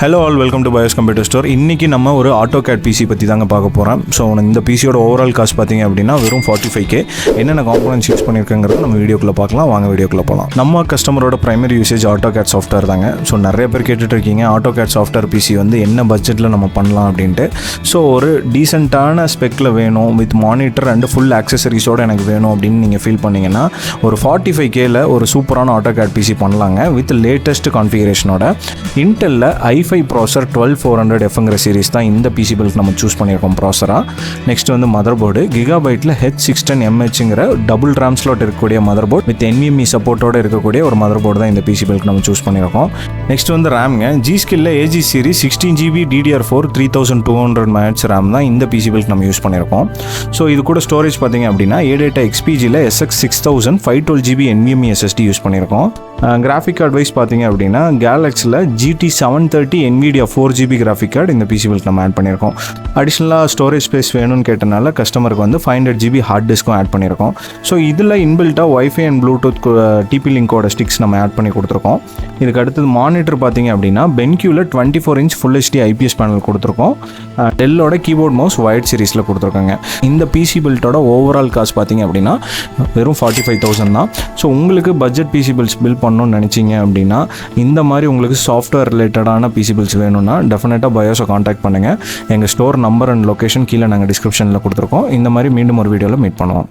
Hello all, welcome to BYOS Computer Store. இன்னைக்கு நம்ம ஒரு AutoCAD PC பற்றி தாங்க பார்க்க போகிறோம். ஸோ இந்த பிசியோட ஓவரால் காஸ்ட் பார்த்தீங்க அப்படின்னா வெறும் 45K. என்னென்ன காம்பனன்ட்ஸ் யூஸ் பண்ணியிருக்கங்கிறது நம்ம வீடியோக்குள்ளே பார்க்கலாம். வாங்க வீடியோக்குள்ளே போகலாம். நம்ம கஸ்டமரோட ப்ரைமரி யூசேஜ் AutoCAD சாஃப்ட்வேர் தாங்க. ஸோ நிறைய பேர் கேட்டுட்ருக்கீங்க AutoCAD சாஃப்ட்வேர் பிசி வந்து என்ன பட்ஜெட்டில் நம்ம பண்ணலாம் அப்படின்ட்டு. ஸோ ஒரு டீசெண்டான ஸ்பெக்கில் வேணும் வித் மானிட்டர் அண்ட் ஃபுல் ஆக்சசரிஸோடு எனக்கு வேணும் அப்படின்னு நீங்கள் ஃபீல் பண்ணிங்கன்னா ஒரு 45Kல ஒரு சூப்பரான AutoCAD பிசி பண்ணலாங்க வித் லேட்டஸ்ட் கான்ஃபிகரேஷனோட. இன்டெல்லில் i5 ப்ராசர் 12400Fங்கிற சீரிஸ் தான் இந்த பிசி பில்க்கு நம்ம சூஸ் பண்ணியிருக்கோம் ப்ராசராக. நெக்ஸ்ட் வந்து மதர்போர்டு கிகாபைட்டில் H610MHங்கிற டபுள் ரேம் ஸ்லாட் இருக்கக்கூடிய மதர்போர்ட் வித் NVMe சப்போர்ட்டோடு இருக்கக்கூடிய ஒரு மதர்போர்டு தான் இந்த பிசி பில்க்கு நம்ம சூஸ் பண்ணியிருக்கோம். நெக்ஸ்ட் வந்து ரேம்ங்க GSKILL AEGIS series 16GB DDR4 3200 MHz RAM தான் இந்த பிசி பில்க்கு நம்ம யூஸ் பண்ணியிருக்கோம். ஸோ இது கூட ஸ்டோரேஜ் பார்த்தீங்க அப்படின்னா ADATA XPGயில் SX6000 512GB NVMe SSD use பண்ணியிருக்கோம். கிராஃபிக் கார்டு வைஸ் பார்த்தீங்க அப்படின்னா கேலக்ஸில் GT730 NVIDIA 4GB graphic card இந்த பிசி பில்க்கு நம்ம ஆட் பண்ணியிருக்கோம். அடிஷ்னலாக ஸ்டோரேஜ் ஸ்பேஸ் வேணும்னு கேட்டனால கஸ்டமருக்கு வந்து 500GB ஹார்ட் டிஸ்க்கும் ஆட் பண்ணியிருக்கோம். ஸோ இதில் இன்பில்ட்டாக வைஃபை அண்ட் ப்ளூடூத் டிபி லிங்கோட ஸ்டிக்ஸ் நம்ம ஆட் பண்ணி கொடுத்துருக்கோம். இதுக்கு அடுத்தது மானிட்டர் பார்த்தீங்க அப்படின்னா BENQல 24" Full HD IPS பேனல் கொடுத்துருக்கோம். டெல்லோட கீபோர்ட் மவுஸ் ஒயிட் சீரிஸில் கொடுத்துருக்காங்க. இந்த பிசி பில்ட்டோட ஓவரால் காஸ்ட் பார்த்தீங்க அப்படின்னா வெறும் 45,000 தான். ஸோ உங்களுக்கு பட்ஜெட் பிசி பில்ஸ் பில் பண்ணணும்னு நினச்சிங்க அப்படின்னா இந்த மாதிரி உங்களுக்கு சாஃப்ட்வேர் ரிலேட்டடான பிசி பில்ஸ் வேணும்னா டெஃபினட்டாக பயோஸை காண்டாக்ட் பண்ணுங்கள். எங்கள் ஸ்டோர் நம்பர் அண்ட் லொக்கேஷன் கீழே நாங்கள் டிஸ்கிரிப்ஷனில் கொடுத்துருக்கோம். இந்த மாதிரி மீண்டும் ஒரு வீடியோவில் மீட் பண்ணுவோம்.